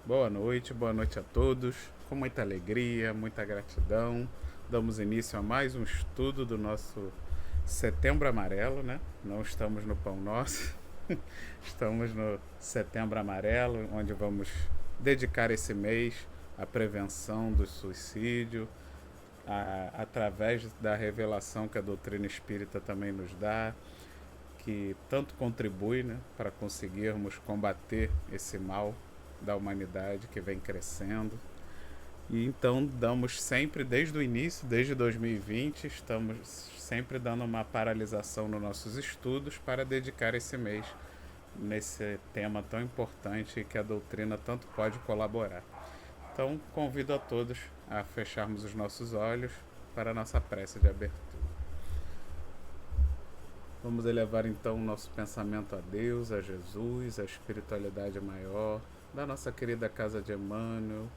boa noite a todos. Com muita alegria, muita gratidão, damos início a mais um estudo do nosso Setembro Amarelo, né? Não estamos no Pão Nosso, estamos no Setembro Amarelo, onde vamos dedicar esse mês à prevenção do suicídio, através da revelação que a doutrina espírita também nos dá, que tanto contribui, né, para conseguirmos combater esse mal da humanidade que vem crescendo. E então damos sempre, desde o início, desde 2020, estamos sempre dando uma paralisação nos nossos estudos para dedicar esse mês nesse tema tão importante que a doutrina tanto pode colaborar. Então convido a todos a fecharmos os nossos olhos para a nossa prece de abertura. Vamos elevar então o nosso pensamento a Deus, a Jesus, a espiritualidade maior, da nossa querida Casa de Emmanuel,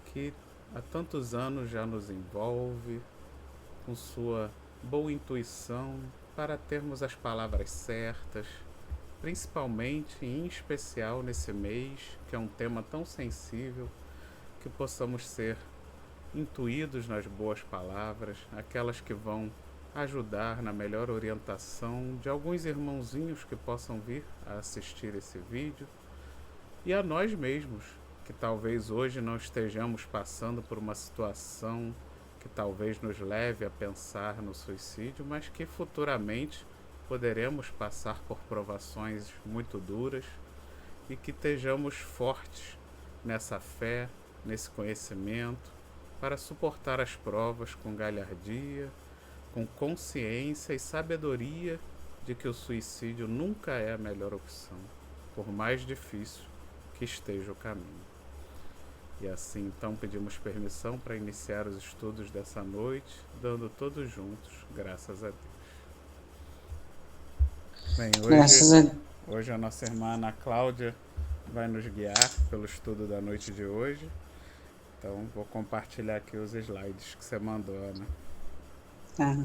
que há tantos anos já nos envolve com sua boa intuição para termos as palavras certas, principalmente e em especial nesse mês, que é um tema tão sensível, que possamos ser intuídos nas boas palavras, aquelas que vão ajudar na melhor orientação de alguns irmãozinhos que possam vir a assistir esse vídeo, e a nós mesmos, que talvez hoje não estejamos passando por uma situação que talvez nos leve a pensar no suicídio, mas que futuramente poderemos passar por provações muito duras, e que estejamos fortes nessa fé, nesse conhecimento, para suportar as provas com galhardia, com consciência e sabedoria de que o suicídio nunca é a melhor opção, por mais difícil que esteja o caminho. E assim, então, pedimos permissão para iniciar os estudos dessa noite, dando todos juntos graças a Deus. Bem, hoje a nossa irmã Ana Cláudia vai nos guiar pelo estudo da noite de hoje. Então, vou compartilhar aqui os slides que você mandou, Ana. Tá.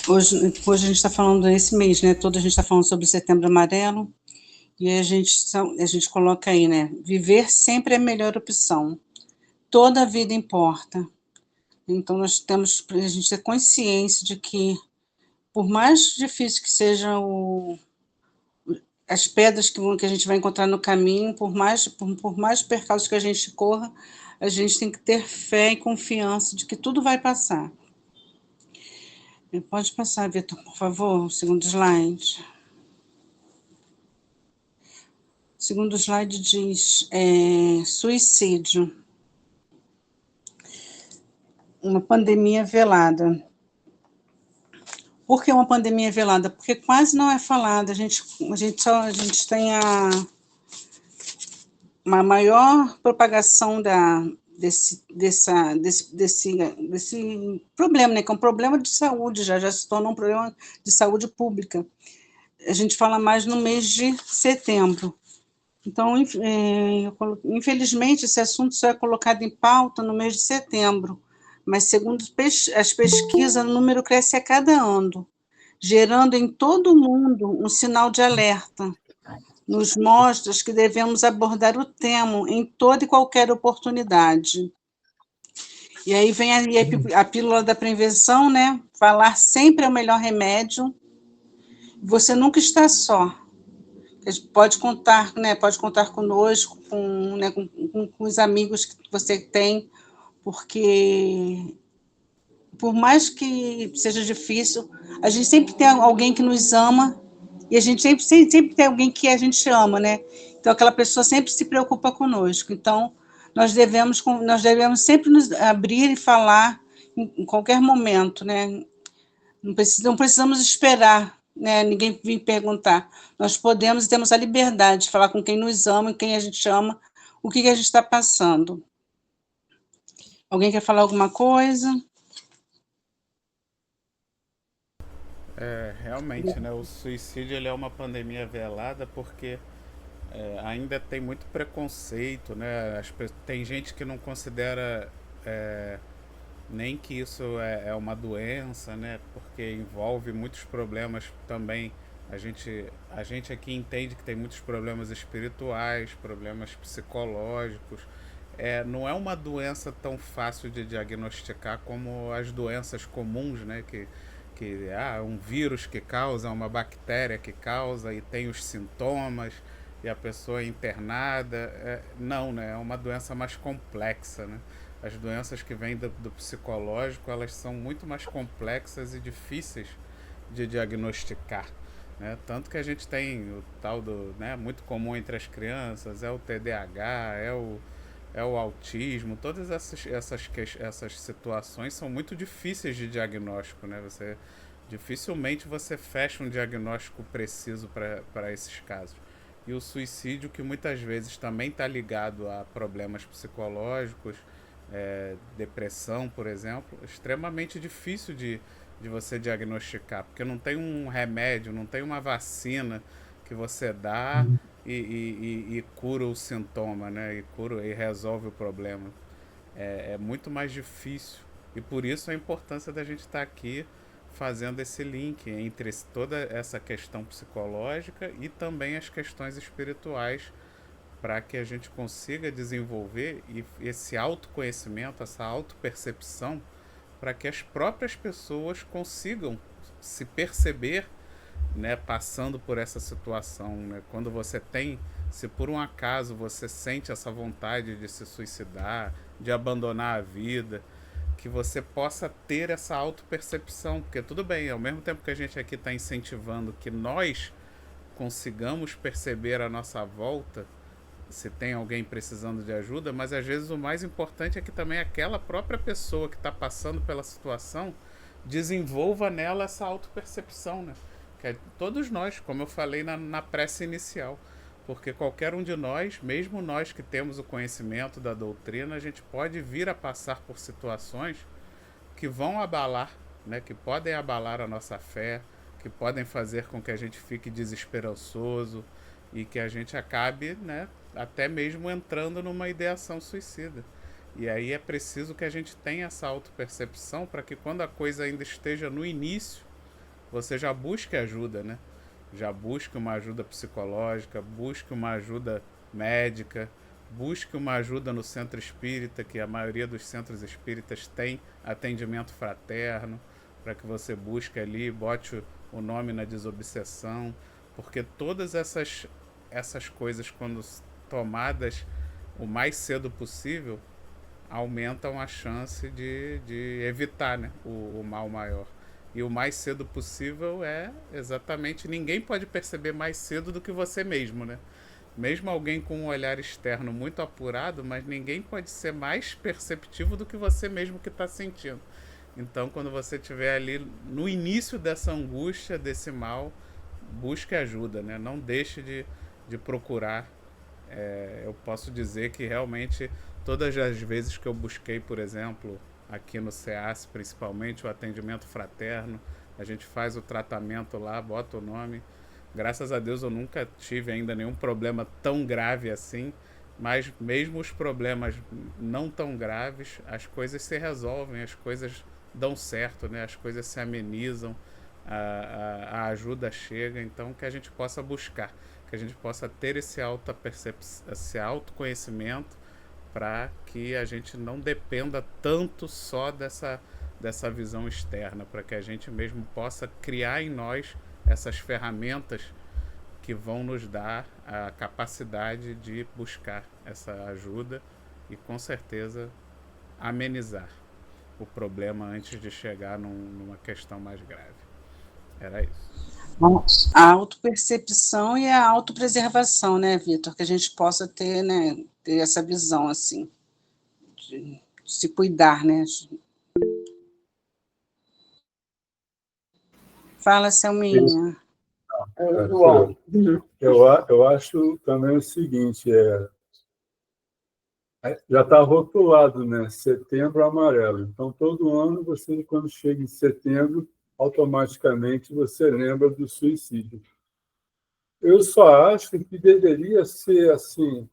Hoje a gente está falando desse mês, né? Todo a gente está falando sobre o Setembro Amarelo, e a gente coloca aí, né? Viver sempre é a melhor opção. Toda a vida importa. Então nós temos a gente ter consciência de que, por mais difícil que sejam as pedras que a gente vai encontrar no caminho, por mais percalços que a gente corra, a gente tem que ter fé e confiança de que tudo vai passar. Pode passar, Vitor, por favor, o segundo slide. O segundo slide diz suicídio. Uma pandemia velada. Por que uma pandemia velada? Porque quase não é falada. A gente tem uma maior propagação desse problema, né? Que é um problema de saúde, já se tornou um problema de saúde pública. A gente fala mais no mês de setembro. Então, infelizmente, esse assunto só é colocado em pauta no mês de setembro, mas, segundo as pesquisas, o número cresce a cada ano, gerando em todo o mundo um sinal de alerta. Nos mostra que devemos abordar o tema em toda e qualquer oportunidade. E aí vem a pílula da prevenção, né? Falar sempre é o melhor remédio. Você nunca está só. Pode contar, né? Pode contar conosco, com os amigos que você tem, porque por mais que seja difícil, a gente sempre tem alguém que nos ama, e a gente sempre tem alguém que a gente ama, né? Então, aquela pessoa sempre se preocupa conosco. Então, nós devemos sempre nos abrir e falar em qualquer momento, né? Não precisamos esperar, né, ninguém vir perguntar. Nós podemos e temos a liberdade de falar com quem nos ama e quem a gente ama, o que a gente está passando. Alguém quer falar alguma coisa? Realmente, né, o suicídio ele é uma pandemia velada porque ainda tem muito preconceito, né? Tem gente que não considera nem que isso é uma doença, né? Porque envolve muitos problemas também. A gente aqui entende que tem muitos problemas espirituais, problemas psicológicos. Não é uma doença tão fácil de diagnosticar como as doenças comuns, né? Que um vírus que causa, uma bactéria que causa e tem os sintomas e a pessoa é internada. Não, né? É uma doença mais complexa, né? As doenças que vêm do psicológico, elas são muito mais complexas e difíceis de diagnosticar. Né? Tanto que a gente tem o tal do, né, muito comum entre as crianças, é o TDAH, é o autismo, todas essas situações são muito difíceis de diagnóstico, né? Dificilmente você fecha um diagnóstico preciso para esses casos. E o suicídio, que muitas vezes também está ligado a problemas psicológicos, depressão, por exemplo, é extremamente difícil de você diagnosticar, porque não tem um remédio, não tem uma vacina que você dá e cura o sintoma, né? E resolve o problema. É muito mais difícil. E por isso a importância da gente estar aqui fazendo esse link entre toda essa questão psicológica e também as questões espirituais, para que a gente consiga desenvolver esse autoconhecimento, essa autopercepção, para que as próprias pessoas consigam se perceber, né, passando por essa situação. Né? Quando você tem, se por um acaso você sente essa vontade de se suicidar, de abandonar a vida, que você possa ter essa autopercepção, porque tudo bem, ao mesmo tempo que a gente aqui está incentivando que nós consigamos perceber a nossa volta, se tem alguém precisando de ajuda, mas às vezes o mais importante é que também aquela própria pessoa que está passando pela situação desenvolva nela essa autopercepção, né? Que todos nós, como eu falei na prece inicial, porque qualquer um de nós, mesmo nós que temos o conhecimento da doutrina, a gente pode vir a passar por situações que vão abalar, né? Que podem abalar a nossa fé, que podem fazer com que a gente fique desesperançoso e que a gente acabe, né, até mesmo entrando numa ideação suicida. E aí é preciso que a gente tenha essa autopercepção para que quando a coisa ainda esteja no início, você já busque ajuda, né? Já busque uma ajuda psicológica, busque uma ajuda médica, busque uma ajuda no centro espírita, que a maioria dos centros espíritas tem atendimento fraterno, para que você busque ali, bote o nome na desobsessão, porque todas essas coisas, quando tomadas o mais cedo possível, aumentam a chance de evitar, né, o mal maior. E o mais cedo possível é exatamente... Ninguém pode perceber mais cedo do que você mesmo, né? Mesmo alguém com um olhar externo muito apurado, mas ninguém pode ser mais perceptivo do que você mesmo que está sentindo. Então, quando você estiver ali no início dessa angústia, desse mal, busque ajuda, né? Não deixe de procurar. Eu posso dizer que realmente todas as vezes que eu busquei, por exemplo, aqui no CEAS, principalmente o atendimento fraterno, a gente faz o tratamento lá, bota o nome. Graças a Deus eu nunca tive ainda nenhum problema tão grave assim, mas mesmo os problemas não tão graves, as coisas se resolvem, as coisas dão certo, né? As coisas se amenizam, a ajuda chega, então que a gente possa buscar, que a gente possa ter esse autoconhecimento, para que a gente não dependa tanto só dessa visão externa, para que a gente mesmo possa criar em nós essas ferramentas que vão nos dar a capacidade de buscar essa ajuda e, com certeza, amenizar o problema antes de chegar numa questão mais grave. Era isso. A autopercepção e a autopreservação, né, Vitor? Que a gente possa ter, né, ter essa visão, assim, de se cuidar, né? Fala, Selminha. Eu acho também o seguinte, já está rotulado, né? Setembro amarelo. Então, todo ano, você, quando chega em setembro, automaticamente você lembra do suicídio. Eu só acho que deveria ser assim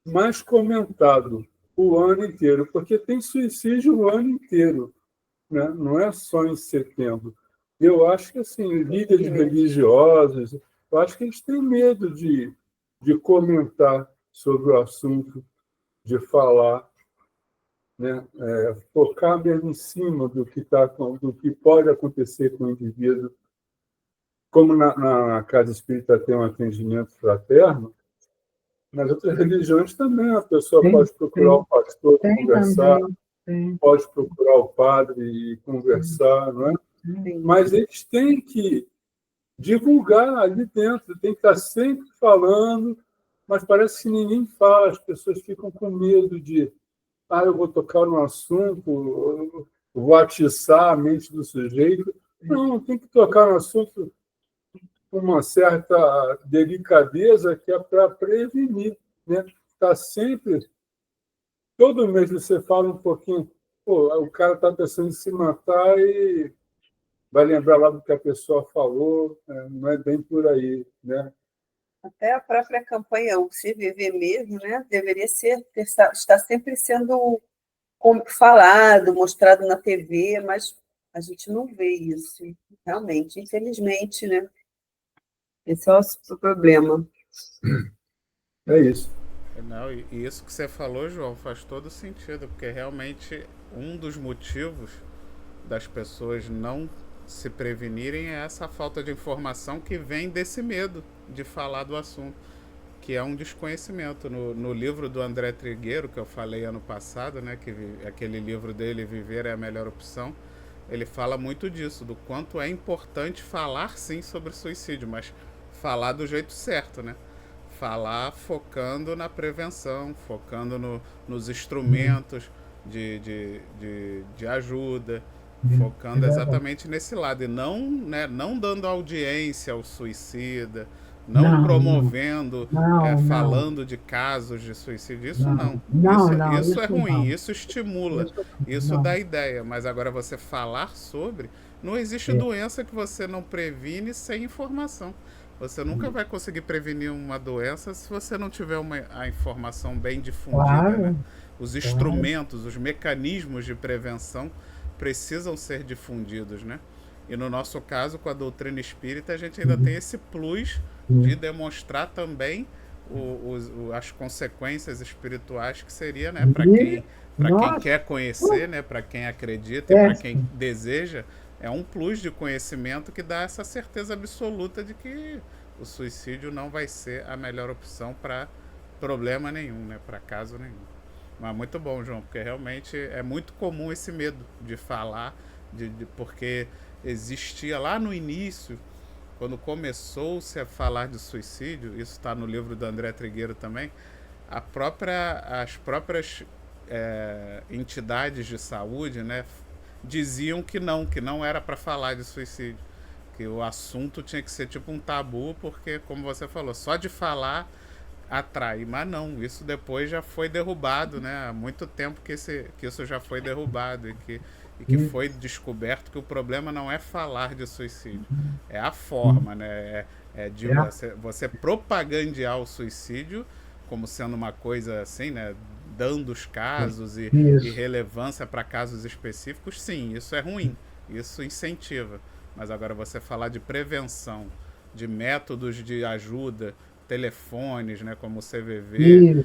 mais comentado, o ano inteiro, porque tem suicídio o ano inteiro, né? Não é só em setembro. Eu acho que, assim, líderes religiosos, eu acho que eles têm medo de comentar sobre o assunto, de falar, né? Focar mesmo em cima do que pode acontecer com o indivíduo. Como na Casa Espírita tem um atendimento fraterno, nas outras religiões também a pessoa pode procurar o pastor e conversar, pode procurar o padre e conversar, não é? Mas eles têm que divulgar ali dentro, tem que estar sempre falando, mas parece que ninguém fala, as pessoas ficam com medo de eu vou tocar no assunto, vou atiçar a mente do sujeito. Não, tem que tocar no assunto com uma certa delicadeza que é para prevenir, né? Está sempre, todo mês você fala um pouquinho, o cara está pensando em se matar e vai lembrar lá do que a pessoa falou, não é bem por aí, né? Até a própria campanha O Se Viver Mesmo, né, deveria estar sempre sendo falado, mostrado na TV, mas a gente não vê isso, realmente, infelizmente, né? Esse é o problema. É isso. Não, e isso que você falou, João, faz todo sentido, porque realmente um dos motivos das pessoas não se prevenirem é essa falta de informação que vem desse medo de falar do assunto, que é um desconhecimento. No livro do André Trigueiro, que eu falei ano passado, né, que aquele livro dele, Viver é a Melhor Opção, ele fala muito disso, do quanto é importante falar sim sobre suicídio, mas falar do jeito certo, né? Falar focando na prevenção, focando nos instrumentos de ajuda, focando exatamente nesse lado, e não, né, não dando audiência ao suicida, não promovendo, falando de casos de suicídio. Isso não. Isso é ruim, isso estimula, isso dá ideia, mas agora você falar sobre, não existe doença que você não previne sem informação. Você nunca vai conseguir prevenir uma doença se você não tiver a informação bem difundida, né? Os instrumentos, os mecanismos de prevenção precisam ser difundidos, né? E no nosso caso, com a doutrina espírita, a gente ainda tem esse plus de demonstrar também as consequências espirituais que seria, né, para quem quer conhecer, né, para quem acredita e para quem deseja, é um plus de conhecimento que dá essa certeza absoluta de que o suicídio não vai ser a melhor opção para problema nenhum, né, para caso nenhum. Mas muito bom, João, porque realmente é muito comum esse medo de falar, porque existia lá no início, quando começou-se a falar de suicídio, isso está no livro do André Trigueiro também, as próprias entidades de saúde, né, diziam que não era para falar de suicídio, que o assunto tinha que ser tipo um tabu, porque, como você falou, só de falar atrai, mas não, isso depois já foi derrubado, né? Há muito tempo que isso já foi derrubado e que foi descoberto que o problema não é falar de suicídio, é a forma, né? De você propagandear o suicídio como sendo uma coisa assim, né? Dando os casos e relevância para casos específicos, sim, isso é ruim, isso incentiva. Mas agora você falar de prevenção, de métodos de ajuda, telefones, né, como o CVV,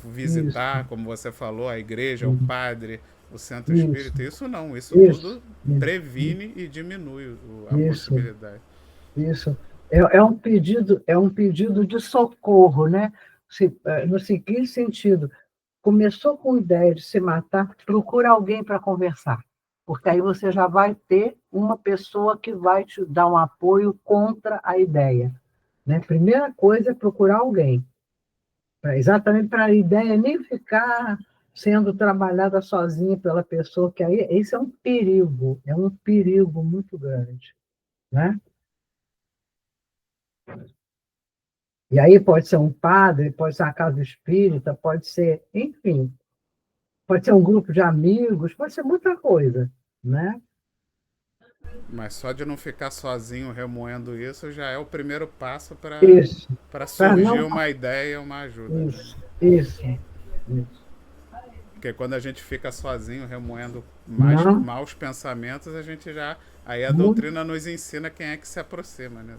visitar, como você falou, a igreja, o padre, o centro espírita, isso não, isso tudo previne e diminui a possibilidade. Isso. É um pedido de socorro, né? No seguinte sentido, começou com a ideia de se matar, procura alguém para conversar, porque aí você já vai ter uma pessoa que vai te dar um apoio contra a ideia. Né? Primeira coisa é procurar alguém, exatamente para a ideia nem ficar sendo trabalhada sozinha pela pessoa, que aí esse é um perigo muito grande. Né? E aí pode ser um padre, pode ser uma casa espírita, pode ser, enfim, pode ser um grupo de amigos, pode ser muita coisa, né? Mas só de não ficar sozinho remoendo isso já é o primeiro passo para surgir uma ideia, uma ajuda. Isso. Porque quando a gente fica sozinho remoendo mais Não, maus pensamentos, a gente já. Aí a muito, doutrina nos ensina quem é que se aproxima, né?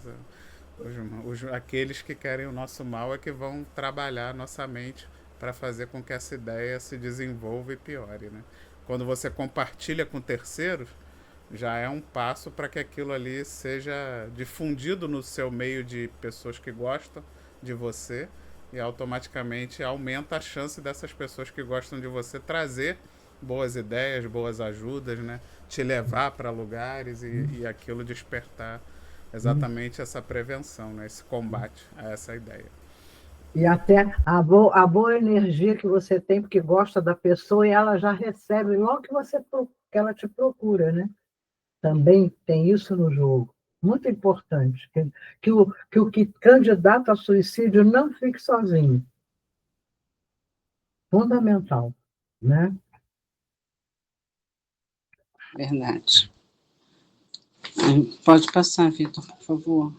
Aqueles que querem o nosso mal é que vão trabalhar a nossa mente para fazer com que essa ideia se desenvolva e piore, né? Quando você compartilha com terceiros, já é um passo para que aquilo ali seja difundido no seu meio de pessoas que gostam de você e automaticamente aumenta a chance dessas pessoas que gostam de você trazer boas ideias, boas ajudas, né? Te levar para lugares e aquilo despertar exatamente essa prevenção, né? Esse combate a essa ideia. e até a boa energia que você tem, porque gosta da pessoa, e ela já recebe logo que que ela te procura, né? Também tem isso no jogo. Muito importante, que candidato a suicídio não fique sozinho. Fundamental, né? Verdade. Pode passar, Vitor, por favor.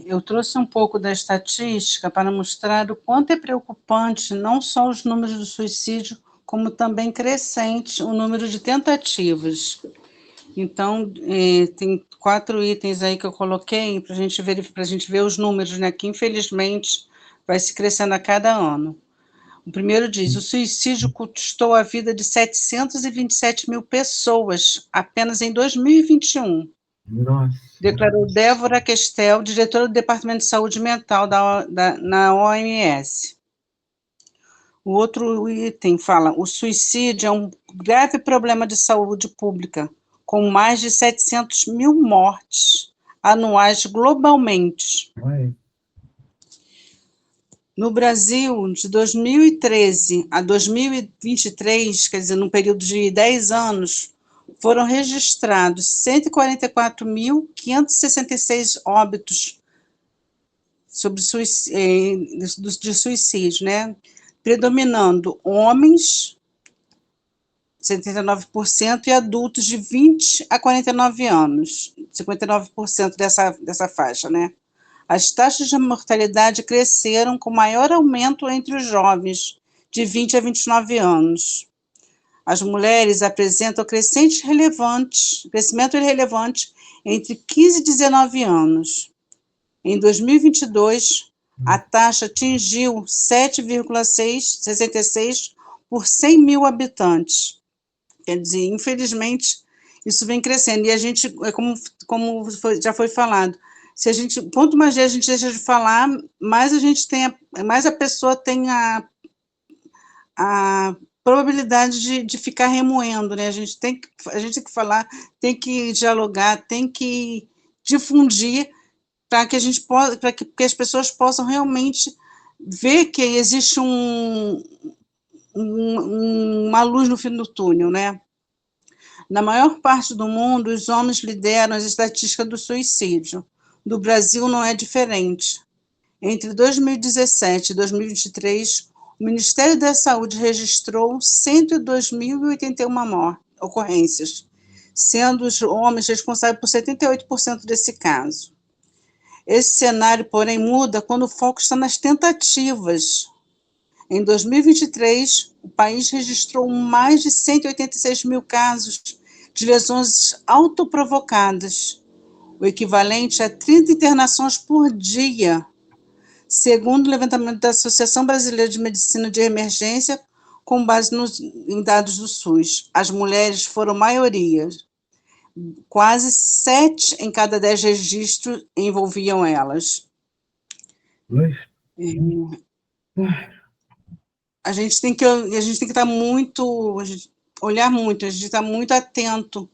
Eu trouxe um pouco da estatística para mostrar o quanto é preocupante não só os números de suicídio, como também crescente o número de tentativas. Então, tem 4 itens aí que eu coloquei para a gente ver os números, né? Que infelizmente vai se crescendo a cada ano. O primeiro diz: o suicídio custou a vida de 727 mil pessoas apenas em 2021. Nossa, Declarou Débora Questel, diretora do Departamento de Saúde Mental na OMS. O outro item fala: o suicídio é um grave problema de saúde pública, com mais de 700 mil mortes anuais globalmente. olha, No Brasil, de 2013 a 2023, quer dizer, num período de 10 anos, foram registrados 144.566 óbitos de suicídio, né? Predominando homens, 79%, e adultos de 20 a 49 anos, 59% dessa faixa, né? As taxas de mortalidade cresceram com maior aumento entre os jovens, de 20 a 29 anos. As mulheres apresentam crescimento relevante entre 15 e 19 anos. Em 2022, a taxa atingiu 7,66 por 100 mil habitantes. Quer dizer, infelizmente, isso vem crescendo. E a gente, como já foi falado, se a gente, quanto mais a gente deixa de falar, mais mais a pessoa tem a probabilidade de ficar remoendo, né? A gente tem que falar, tem que dialogar, tem que difundir para que para que as pessoas possam realmente ver que existe uma luz no fim do túnel, né? Na maior parte do mundo, os homens lideram as estatísticas do suicídio. Do Brasil não é diferente. Entre 2017 e 2023, o Ministério da Saúde registrou 102.081 ocorrências, sendo os homens responsáveis por 78% desse caso. Esse cenário, porém, muda quando o foco está nas tentativas. Em 2023, o país registrou mais de 186 mil casos de lesões autoprovocadas, o equivalente a 30 internações por dia, segundo o levantamento da Associação Brasileira de Medicina de Emergência, com base em dados do SUS. As mulheres foram maioria. Quase 7 em cada 10 registros envolviam elas. A gente tem que estar muito, olhar muito, a gente está muito atento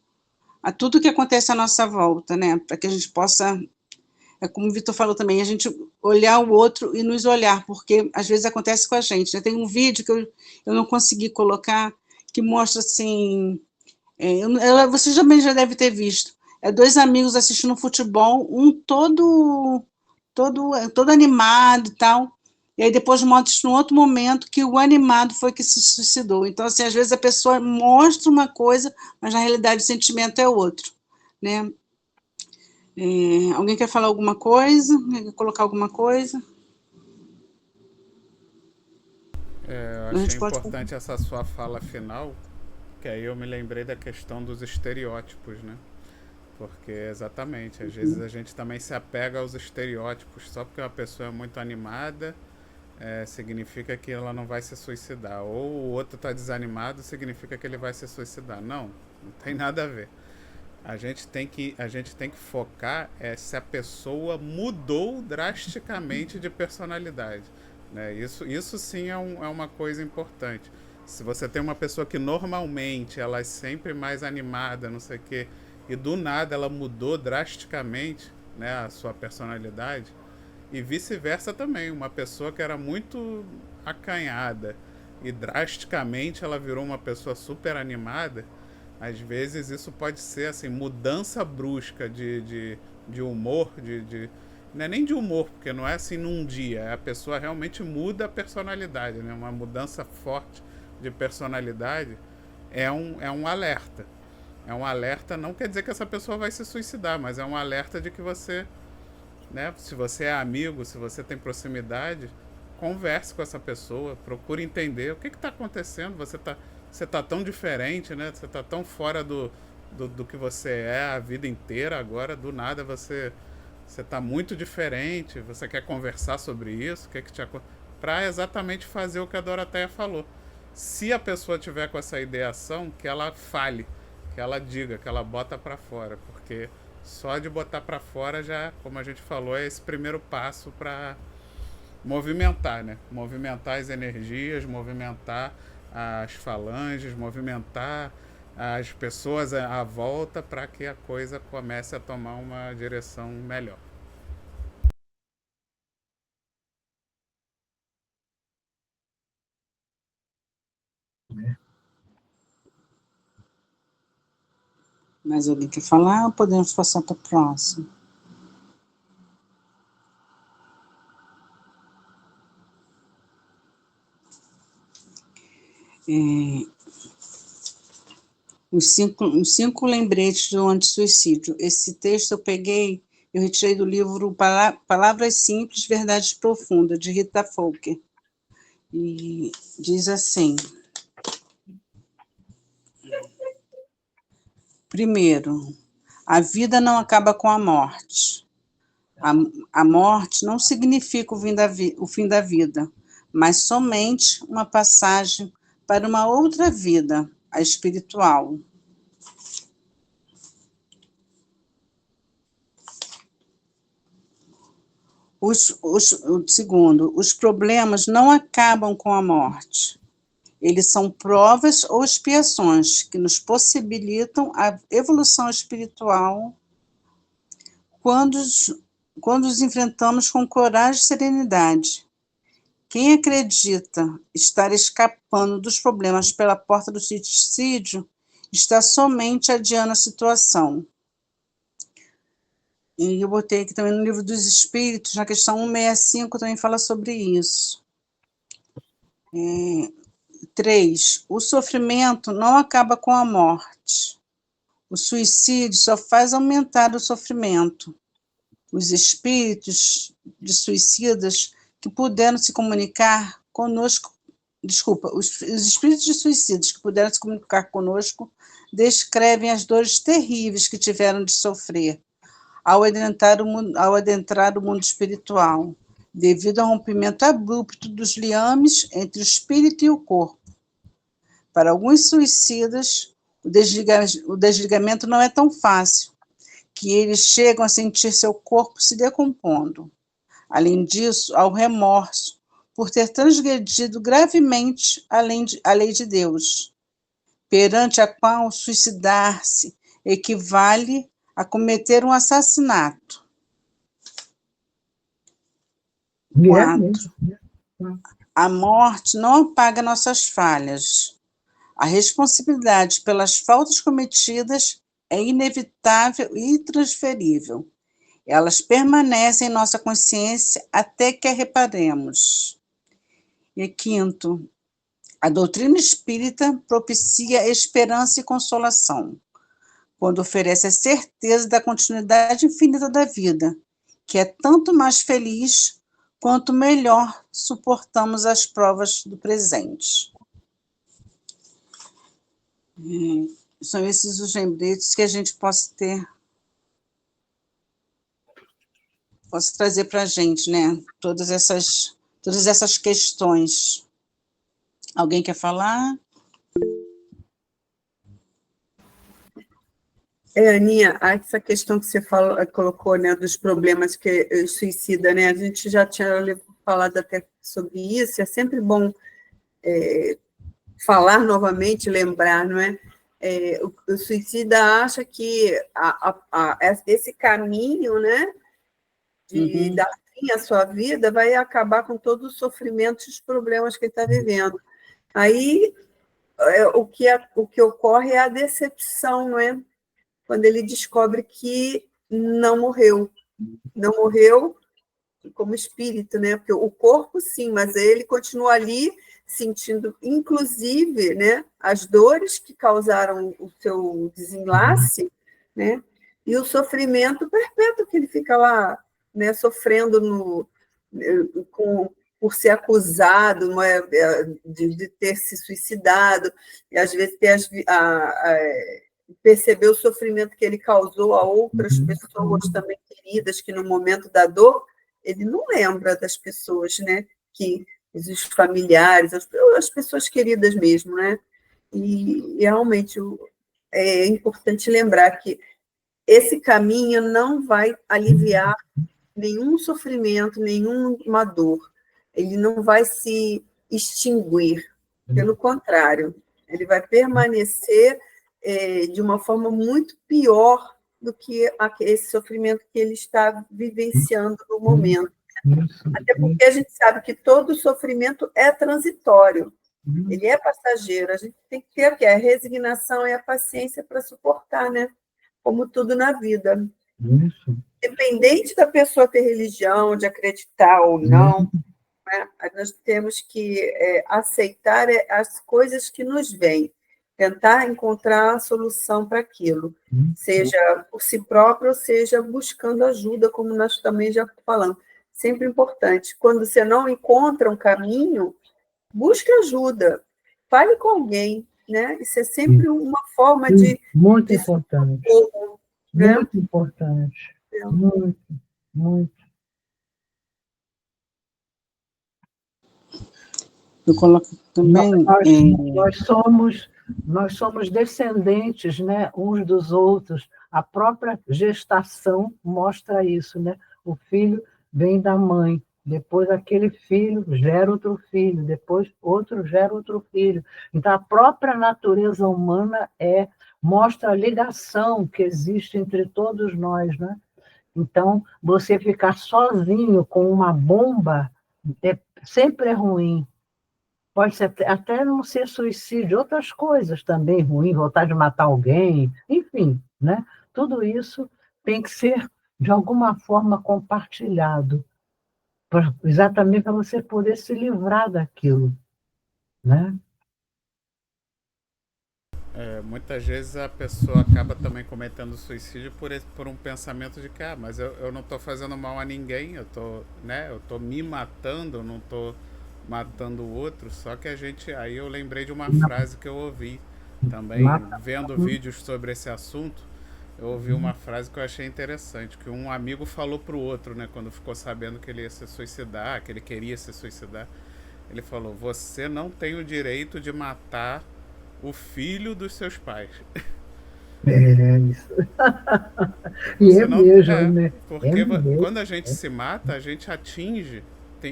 a tudo que acontece à nossa volta, né? Para que a gente possa, como o Vitor falou também, a gente olhar o outro e nos olhar, porque às vezes acontece com a gente, né? Tem um vídeo que eu não consegui colocar, que mostra assim, você também já deve ter visto, 2 amigos assistindo futebol, um todo animado e tal, e aí depois mostra num outro momento que o animado foi que se suicidou. Então, assim, às vezes a pessoa mostra uma coisa, mas na realidade o sentimento é outro, né? Alguém quer falar alguma coisa? Quer colocar alguma coisa? Eu A gente achei pode. importante essa sua fala final, que aí eu me lembrei da questão dos estereótipos, né? Porque, exatamente, às vezes a gente também se apega aos estereótipos. Só porque uma pessoa é muito animada, significa que ela não vai se suicidar. Ou o outro está desanimado, significa que ele vai se suicidar. Não, não tem nada a ver. A gente tem que focar se a pessoa mudou drasticamente de personalidade. Né? Isso sim é uma coisa importante. Se você tem uma pessoa que normalmente ela é sempre mais animada, não sei o quê, e do nada ela mudou drasticamente, né, a sua personalidade, e vice-versa também. Uma pessoa que era muito acanhada e drasticamente ela virou uma pessoa super animada, às vezes isso pode ser assim, mudança brusca de humor, não é nem de humor, porque não é assim num dia, a pessoa realmente muda a personalidade, né? Uma mudança forte de personalidade é um alerta. É um alerta, não quer dizer que essa pessoa vai se suicidar, mas é um alerta de que você, né, se você é amigo, se você tem proximidade, converse com essa pessoa, procure entender o que está acontecendo. Você tá tão diferente, né? Você tá tão fora do que você é a vida inteira, agora do nada você tá muito diferente, você quer conversar sobre isso, para exatamente fazer o que a Doroteia falou. Se a pessoa tiver com essa ideação, que ela fale, que ela diga, que ela bota para fora, porque só de botar para fora já, como a gente falou, é esse primeiro passo para movimentar, né? Movimentar as energias, movimentar as falanges, movimentar as pessoas à volta para que a coisa comece a tomar uma direção melhor. Mais alguém quer falar ou podemos passar para o próximo? Os cinco lembretes do antissuicídio. Esse texto eu retirei do livro Palavras Simples, Verdades Profundas, de Rita Folker. E diz assim: primeiro, a vida não acaba com a morte. A morte não significa o fim da vida, mas somente uma passagem para uma outra vida, a espiritual. Segundo, os problemas não acabam com a morte. Eles são provas ou expiações que nos possibilitam a evolução espiritual quando os enfrentamos com coragem e serenidade. Quem acredita estar escapando dos problemas pela porta do suicídio está somente adiando a situação. E eu botei aqui também no Livro dos Espíritos, na questão 165, também fala sobre isso. 3. O sofrimento não acaba com a morte. O suicídio só faz aumentar o sofrimento. Os espíritos de suicidas que puderam se comunicar conosco, os espíritos de suicidas que puderam se comunicar conosco descrevem as dores terríveis que tiveram de sofrer ao adentrar o mundo espiritual, devido ao rompimento abrupto dos liames entre o espírito e o corpo. Para alguns suicidas, o desligamento não é tão fácil, que eles chegam a sentir seu corpo se decompondo. Além disso, há o remorso por ter transgredido gravemente a lei de Deus, perante a qual suicidar-se equivale a cometer um assassinato. 4. A morte não apaga nossas falhas. A responsabilidade pelas faltas cometidas é inevitável e intransferível. Elas permanecem em nossa consciência até que a reparemos. E 5, a doutrina espírita propicia esperança e consolação, quando oferece a certeza da continuidade infinita da vida, que é tanto mais feliz quanto melhor suportamos as provas do presente. São esses os lembretes que a gente possa trazer para a gente, né? Todas essas questões. Alguém quer falar? Aninha, essa questão que você colocou, né, dos problemas que o suicida, né? A gente já tinha falado até sobre isso. É sempre bom falar novamente, lembrar, não é? O suicida acha que esse caminho, né, de dar fim à sua vida vai acabar com todos os sofrimentos e os problemas que ele está vivendo. Aí, o que ocorre é a decepção, não é? Quando ele descobre que não morreu como espírito, né? Porque o corpo, sim, mas ele continua ali sentindo, inclusive, né, as dores que causaram o seu desenlace, né? E o sofrimento perpétuo que ele fica lá, né, sofrendo por ser acusado, não é, de ter se suicidado, e às vezes perceber o sofrimento que ele causou a outras pessoas também queridas, que no momento da dor, ele não lembra das pessoas, né, os familiares, as pessoas queridas mesmo, né? E realmente é importante lembrar que esse caminho não vai aliviar nenhum sofrimento, nenhuma dor. Ele não vai se extinguir. Pelo contrário, ele vai permanecer de uma forma muito pior do que esse sofrimento que ele está vivenciando no momento. Até porque a gente sabe que todo sofrimento é transitório, ele é passageiro. A gente tem que ter a resignação e a paciência para suportar, né? Como tudo na vida. Independente da pessoa ter religião, de acreditar ou não, né? Nós temos que aceitar as coisas que nos vêm, tentar encontrar a solução para aquilo, seja por si próprio, ou seja buscando ajuda, como nós também já falamos. Sempre importante. Quando você não encontra um caminho, busque ajuda, fale com alguém, né? Isso é sempre uma forma de... Muito importante. Socorro, né? Muito importante. Muito, muito. Eu coloco também... Nós somos descendentes, né, uns dos outros. A própria gestação mostra isso, né? O filho vem da mãe, depois aquele filho gera outro filho, depois outro gera outro filho. Então, a própria natureza humana mostra a ligação que existe entre todos nós, né? Então, você ficar sozinho com uma bomba sempre é ruim. Pode ser, até não ser suicídio, outras coisas também ruins, vontade de matar alguém, enfim, né? Tudo isso tem que ser, de alguma forma, compartilhado, exatamente para você poder se livrar daquilo, né? Muitas vezes a pessoa acaba também cometendo suicídio por um pensamento de que, mas eu não estou fazendo mal a ninguém, eu tô me matando, eu não estou matando o outro. Só que aí eu lembrei de uma frase que eu ouvi também, vendo vídeos sobre esse assunto. Eu ouvi uma frase que eu achei interessante, que um amigo falou pro outro, né, quando ficou sabendo que ele ia se suicidar, que ele queria se suicidar. Ele falou: você não tem o direito de matar o filho dos seus pais. Isso. E mesmo, né? Porque quando a gente se mata, a gente atinge...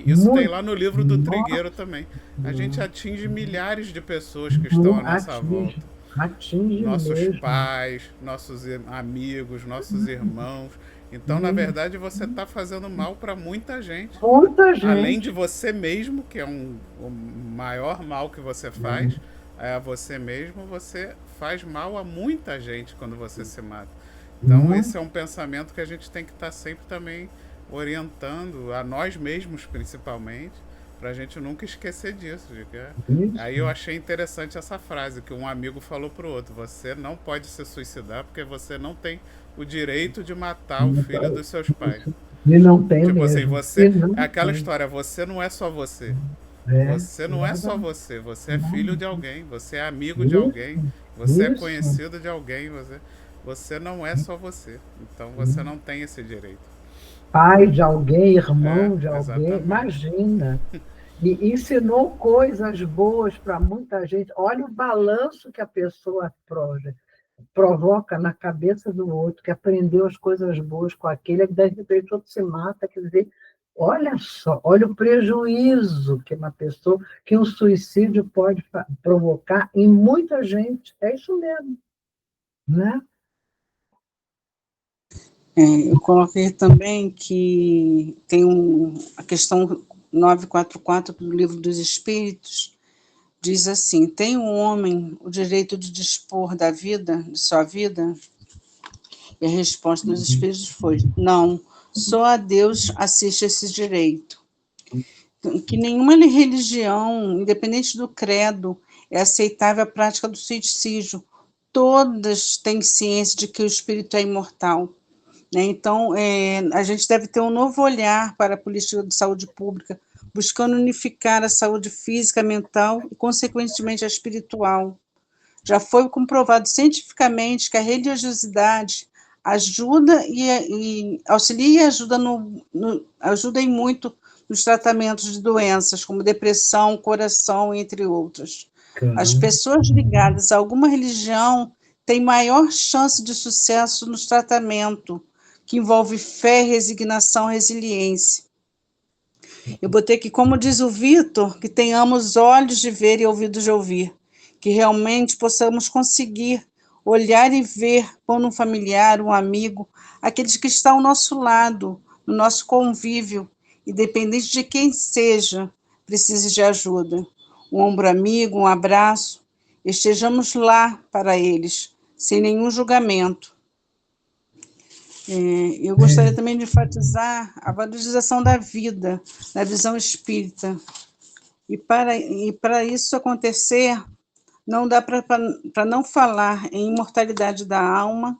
Isso tem lá no livro do Trigueiro também. A gente atinge milhares de pessoas que estão à nossa volta. Nossos pais, nossos amigos, nossos irmãos. Então, na verdade, você está fazendo mal para muita gente. Além de você mesmo, que é o maior mal que você faz, a você mesmo, você faz mal a muita gente quando você se mata. Então, esse é um pensamento que a gente tem que estar sempre também orientando a nós mesmos, principalmente, para a gente nunca esquecer disso. Aí eu achei interessante essa frase que um amigo falou pro outro: você não pode se suicidar porque você não tem o direito de matar o filho dos seus pais. E não tem Tipo assim, mesmo. você. E não É aquela tem. história, você não é só você. É, Você não é só você. Você é filho não. de alguém. Você é amigo de alguém. Isso, Você é isso, conhecido de alguém. Você não é só você. Então você não tem esse direito. pai de alguém, É, irmão de alguém, exatamente. imagina. E ensinou coisas boas para muita gente. Olha o balanço que a pessoa provoca na cabeça do outro, que aprendeu as coisas boas com aquele, que de repente outro se mata. Quer dizer, olha só, olha o prejuízo que uma pessoa, que um suicídio pode provocar em muita gente. É isso mesmo, né? Eu coloquei também que tem a questão 944 do Livro dos Espíritos, diz assim: tem o homem o direito de dispor da vida, de sua vida? E a resposta dos Espíritos foi: não, só a Deus assiste esse direito. Que nenhuma religião, independente do credo, é aceitável a prática do suicídio. Todas têm ciência de que o espírito é imortal. Né? Então, a gente deve ter um novo olhar para a política de saúde pública, buscando unificar a saúde física, mental e, consequentemente, a espiritual. Já foi comprovado cientificamente que a religiosidade ajuda e auxilia e ajuda em muito nos tratamentos de doenças como depressão, coração, entre outras. As Claro. pessoas ligadas a alguma religião têm maior chance de sucesso no tratamento, que envolve fé, resignação, resiliência. Eu botei aqui, como diz o Vitor, que tenhamos olhos de ver e ouvidos de ouvir, que realmente possamos conseguir olhar e ver quando um familiar, um amigo, aqueles que estão ao nosso lado, no nosso convívio, independente de quem seja, precise de ajuda. Um ombro amigo, um abraço, estejamos lá para eles, sem nenhum julgamento. Eu gostaria também de enfatizar a valorização da vida, na visão espírita. E para isso acontecer, não dá para não falar em imortalidade da alma.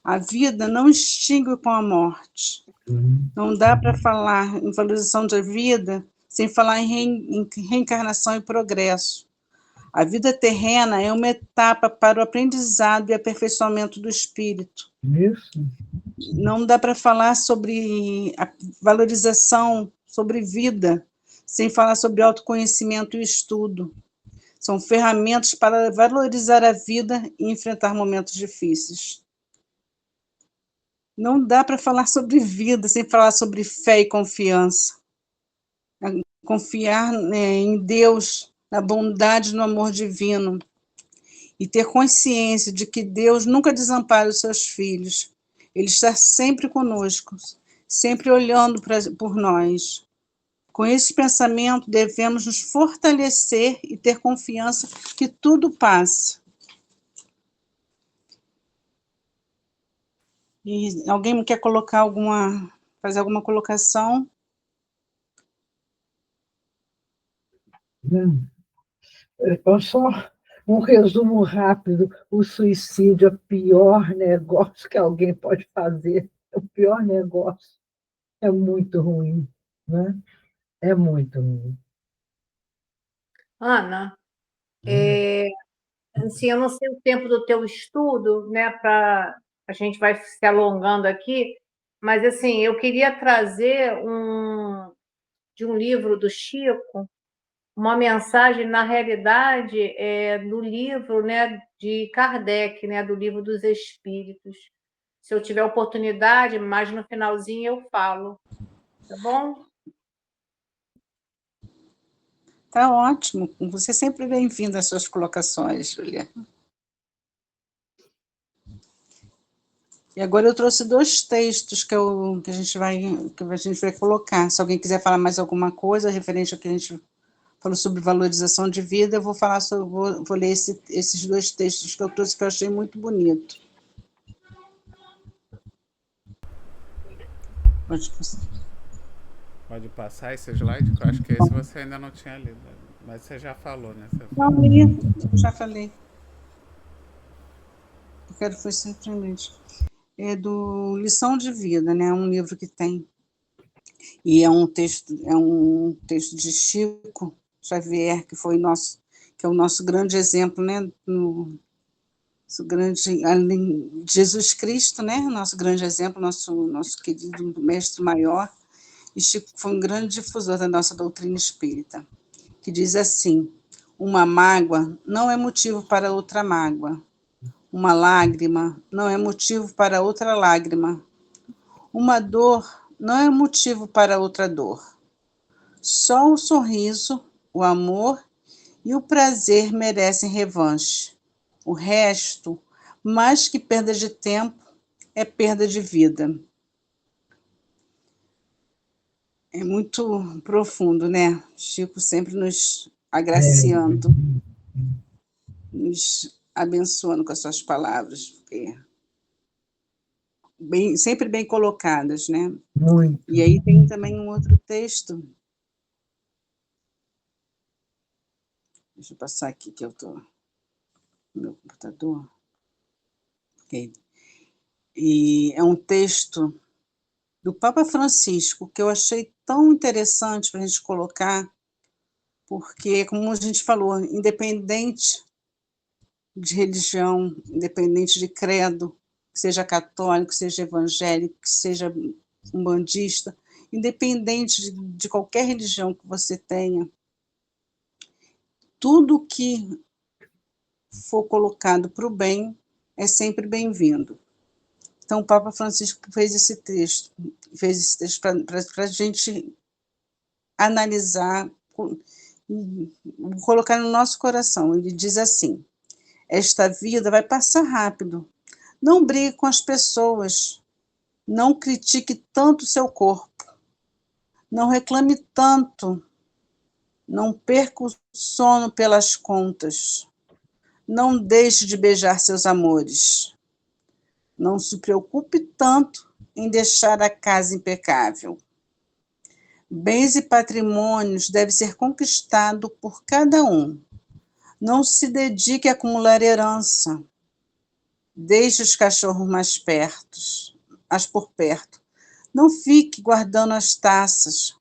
A vida não extingue com a morte. Não dá para falar em valorização da vida sem falar em reencarnação e progresso. A vida terrena é uma etapa para o aprendizado e aperfeiçoamento do espírito. Isso. Não dá para falar sobre a valorização, sobre vida, sem falar sobre autoconhecimento e estudo. São ferramentas para valorizar a vida e enfrentar momentos difíceis. Não dá para falar sobre vida sem falar sobre fé e confiança. Confiar, em Deus, na bondade e no amor divino. E ter consciência de que Deus nunca desampara os seus filhos. Ele está sempre conosco, sempre olhando por nós. Com esse pensamento, devemos nos fortalecer e ter confiança que tudo passa. E alguém quer fazer alguma colocação? Só um resumo rápido: o suicídio é o pior negócio que alguém pode fazer. É o pior negócio. É muito ruim, né? É muito ruim. Ana, assim, eu não sei o tempo do teu estudo, né? A gente vai se alongando aqui, mas assim, eu queria trazer de um livro do Chico, uma mensagem, na realidade, do livro, né, de Kardec, né, do Livro dos Espíritos. Se eu tiver oportunidade, mais no finalzinho eu falo, tá bom? Tá ótimo. Você é sempre bem-vinda às suas colocações, Julia. E agora eu trouxe 2 textos que a gente vai colocar. Se alguém quiser falar mais alguma coisa referente ao que a gente falou sobre valorização de vida, eu vou falar vou ler esses 2 textos que eu trouxe, que eu achei muito bonito. Pode passar esse slide, que eu acho que esse você ainda não tinha lido. Mas você já falou, né? Não, li, já falei. Eu quero foi simplesmente. É do Lição de Vida, né? Um livro que tem. E é um texto de Chico Xavier, que é o nosso grande exemplo, né? Além de Jesus Cristo, né? Nosso grande exemplo, nosso querido mestre maior. E Chico foi um grande difusor da nossa doutrina espírita, que diz assim: uma mágoa não é motivo para outra mágoa. Uma lágrima não é motivo para outra lágrima. Uma dor não é motivo para outra dor. Só o sorriso, o amor e o prazer merecem revanche. O resto, mais que perda de tempo, é perda de vida. É muito profundo, né? Chico sempre nos agraciando, nos abençoando com as suas palavras, porque sempre bem colocadas, né? Muito. E aí tem também um outro texto. Deixa eu passar aqui que eu estou no meu computador. Okay. E é um texto do Papa Francisco que eu achei tão interessante para a gente colocar, porque, como a gente falou, independente de religião, independente de credo, que seja católico, que seja evangélico, que seja umbandista, independente de qualquer religião que você tenha, tudo que for colocado para o bem é sempre bem-vindo. Então, o Papa Francisco fez esse texto para a gente analisar, colocar no nosso coração. Ele diz assim: esta vida vai passar rápido. Não brigue com as pessoas. Não critique tanto seu corpo. Não reclame tanto. Não perca o sono pelas contas. Não deixe de beijar seus amores. Não se preocupe tanto em deixar a casa impecável. Bens e patrimônios devem ser conquistados por cada um. Não se dedique a acumular herança. Deixe os cachorros mais por perto. Não fique guardando as taças.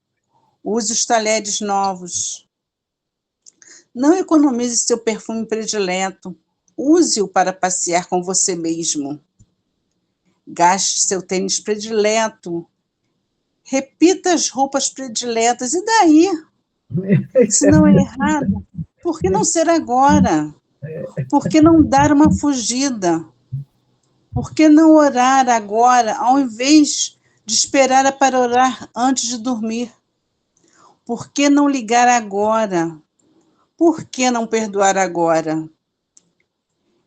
Use os talheres novos. Não economize seu perfume predileto. Use-o para passear com você mesmo. Gaste seu tênis predileto. Repita as roupas prediletas. E daí? Se não é errado, por que não ser agora? Por que não dar uma fugida? Por que não orar agora, ao invés de esperar para orar antes de dormir? Por que não ligar agora? Por que não perdoar agora?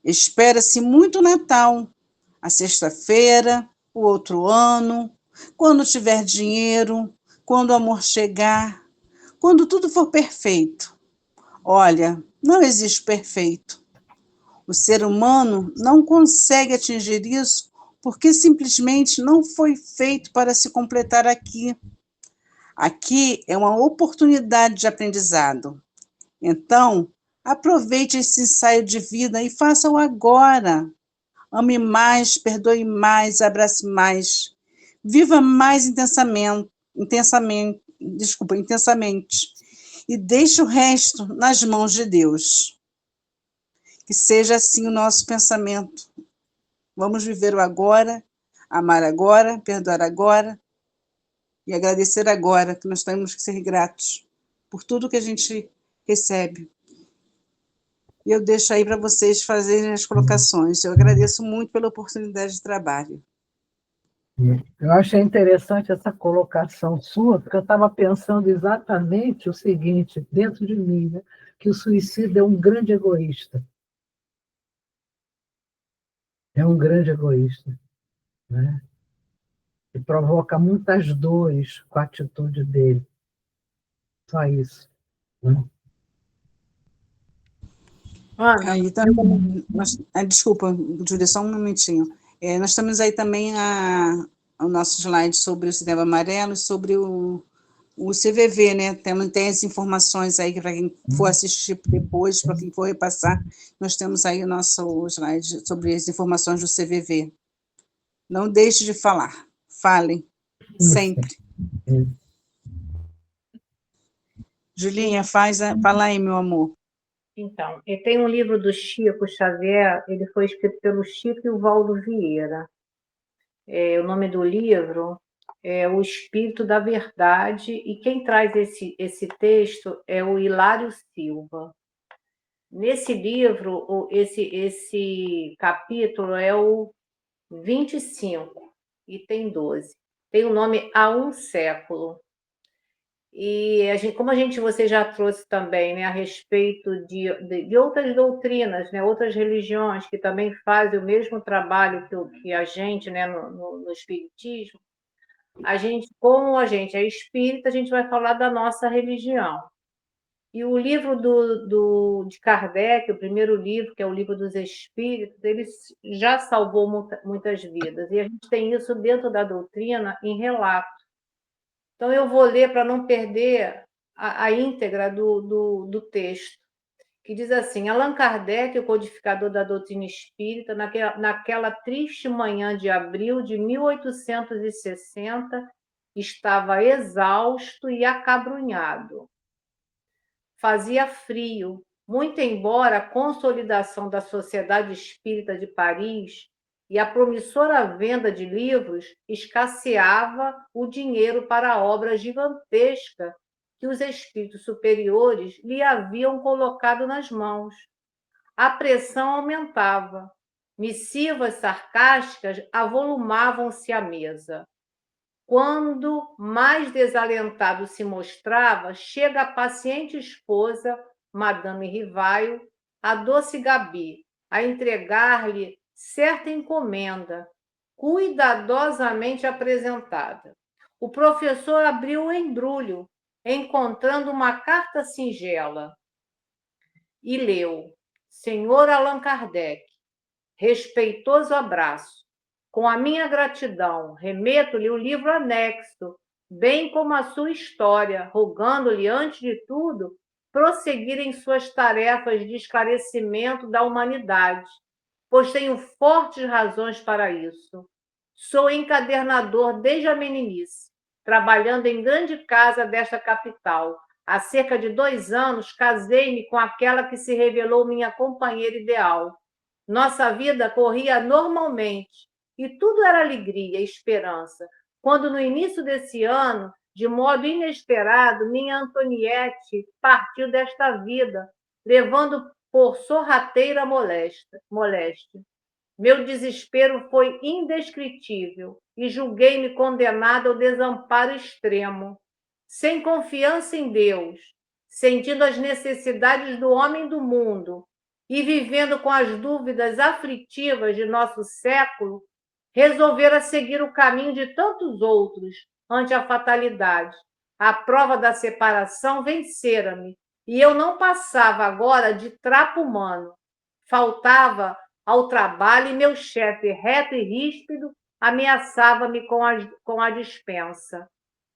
Espera-se muito o Natal, a sexta-feira, o outro ano, quando tiver dinheiro, quando o amor chegar, quando tudo for perfeito. Olha, não existe perfeito. O ser humano não consegue atingir isso porque simplesmente não foi feito para se completar aqui. Aqui é uma oportunidade de aprendizado. Então, aproveite esse ensaio de vida e faça-o agora. Ame mais, perdoe mais, abrace mais. Viva mais intensamente. E deixe o resto nas mãos de Deus. Que seja assim o nosso pensamento. Vamos viver o agora, amar agora, perdoar agora e agradecer agora, que nós temos que ser gratos por tudo que a gente recebe. E eu deixo aí para vocês fazerem as colocações. Eu agradeço muito pela oportunidade de trabalho. Eu achei interessante essa colocação sua, porque eu estava pensando exatamente o seguinte, dentro de mim, né? Que o suicídio é um grande egoísta. É um grande egoísta, né? E provoca muitas dores com a atitude dele. Só isso. Né? Aí também, desculpa, Júlia, só um momentinho. Nós temos aí também o nosso slide sobre o Setembro Amarelo e sobre o CVV, né? Tem as informações aí para quem for assistir depois, para quem for repassar, nós temos aí o nosso slide sobre as informações do CVV. Não deixe de falar, falem, sempre. Julinha, fala aí, meu amor. Então, tem um livro do Chico Xavier, ele foi escrito pelo Chico e o Valdo Vieira. O nome do livro é O Espírito da Verdade, e quem traz esse texto é o Hilário Silva. Nesse livro, esse capítulo é o 25, e tem 12. Tem o nome Há um Século. E como você já trouxe também, né, a respeito de outras doutrinas, né, outras religiões que também fazem o mesmo trabalho que a gente, né, no Espiritismo, como a gente é espírita, a gente vai falar da nossa religião. E o livro de Kardec, o primeiro livro, que é o Livro dos Espíritos, ele já salvou muitas vidas. E a gente tem isso dentro da doutrina em relato. Então, eu vou ler para não perder a íntegra do texto, que diz assim: Allan Kardec, o codificador da doutrina espírita, naquela triste manhã de abril de 1860, estava exausto e acabrunhado. Fazia frio, muito embora a consolidação da Sociedade Espírita de Paris e a promissora venda de livros, escasseava o dinheiro para a obra gigantesca que os espíritos superiores lhe haviam colocado nas mãos. A pressão aumentava. Missivas sarcásticas avolumavam-se à mesa. Quando mais desalentado se mostrava, chega a paciente esposa, Madame Rivaio, a doce Gabi, a entregar-lhe certa encomenda, cuidadosamente apresentada. O professor abriu o embrulho, encontrando uma carta singela, e leu: Senhor Allan Kardec, respeitoso abraço. Com a minha gratidão, remeto-lhe o livro anexo, bem como a sua história, rogando-lhe, antes de tudo, prosseguir em suas tarefas de esclarecimento da humanidade, pois tenho fortes razões para isso. Sou encadernador desde a meninice, trabalhando em grande casa desta capital. Há cerca de 2 anos, casei-me com aquela que se revelou minha companheira ideal. Nossa vida corria normalmente, e tudo era alegria e esperança, quando no início desse ano, de modo inesperado, minha Antoniette partiu desta vida, levando por sorrateira moléstia. Meu desespero foi indescritível e julguei-me condenada ao desamparo extremo. Sem confiança em Deus, sentindo as necessidades do homem do mundo e vivendo com as dúvidas aflitivas de nosso século, resolvera seguir o caminho de tantos outros ante a fatalidade. A prova da separação vencera-me, e eu não passava agora de trapo humano. Faltava ao trabalho e meu chefe, reto e ríspido, ameaçava-me com a dispensa.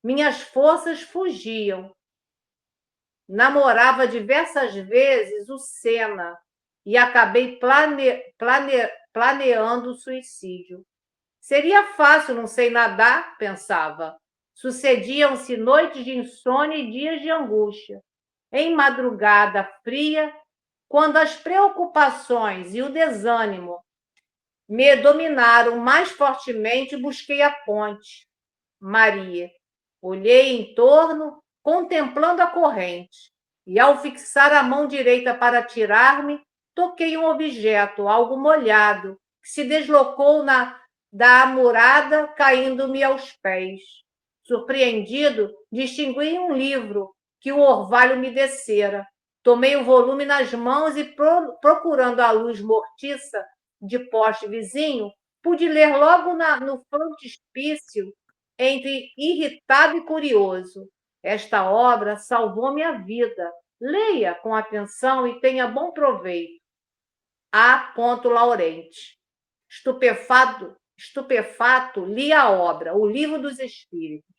Minhas forças fugiam. Namorava diversas vezes o Senna e acabei planeando o suicídio. Seria fácil, não sei nadar, pensava. Sucediam-se noites de insônia e dias de angústia. Em madrugada fria, quando as preocupações e o desânimo me dominaram mais fortemente, busquei a ponte. Maria. Olhei em torno, contemplando a corrente, e ao fixar a mão direita para tirar-me, toquei um objeto, algo molhado, que se deslocou da amurada, caindo-me aos pés. Surpreendido, distingui um livro que o orvalho me descera. Tomei o volume nas mãos e, procurando a luz mortiça de poste vizinho, pude ler logo no frontispício, entre irritado e curioso. Esta obra salvou minha vida. Leia com atenção e tenha bom proveito. A. Laurente. Estupefato, li a obra, O Livro dos Espíritos,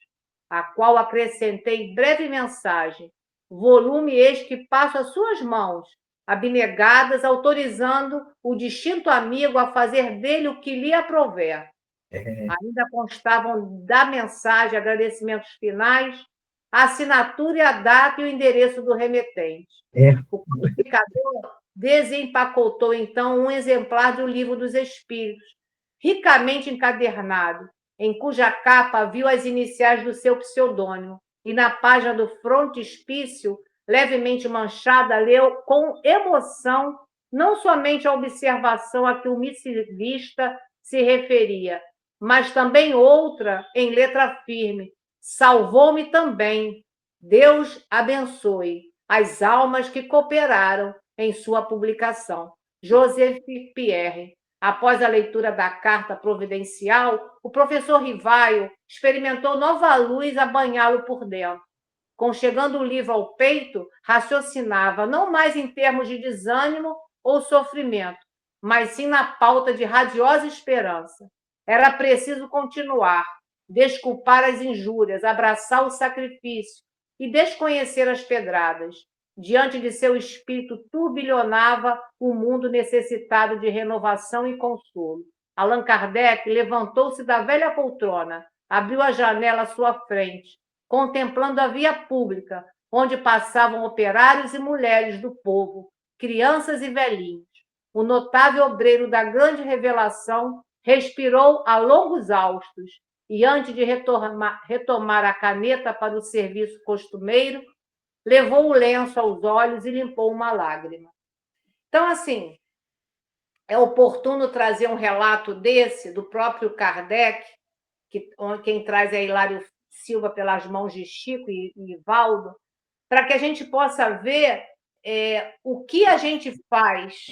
a qual acrescentei breve mensagem, volume este que passo às suas mãos, abnegadas, autorizando o distinto amigo a fazer dele o que lhe aprouver. Ainda constavam da mensagem, agradecimentos finais, a assinatura e a data e o endereço do remetente. O codificador desempacotou, então, um exemplar do Livro dos Espíritos, ricamente encadernado, em cuja capa viu as iniciais do seu pseudônimo, e na página do frontispício, levemente manchada, leu com emoção não somente a observação a que o missivista se referia, mas também outra em letra firme: salvou-me também. Deus abençoe as almas que cooperaram em sua publicação. Joseph Pierre. Após a leitura da carta providencial, o professor Rivaio experimentou nova luz a banhá-lo por dentro. Conchegando o livro ao peito, raciocinava não mais em termos de desânimo ou sofrimento, mas sim na pauta de radiosa esperança. Era preciso continuar, desculpar as injúrias, abraçar o sacrifício e desconhecer as pedradas. Diante de seu espírito turbilhonava o mundo necessitado de renovação e consolo. Allan Kardec levantou-se da velha poltrona, abriu a janela à sua frente, contemplando a via pública, onde passavam operários e mulheres do povo, crianças e velhinhos. O notável obreiro da grande revelação respirou a longos haustos e, antes de retomar a caneta para o serviço costumeiro, levou o lenço aos olhos e limpou uma lágrima. Então, assim, é oportuno trazer um relato desse, do próprio Kardec, quem traz é Hilário Silva pelas mãos de Chico e Valdo, para que a gente possa ver o que a gente faz,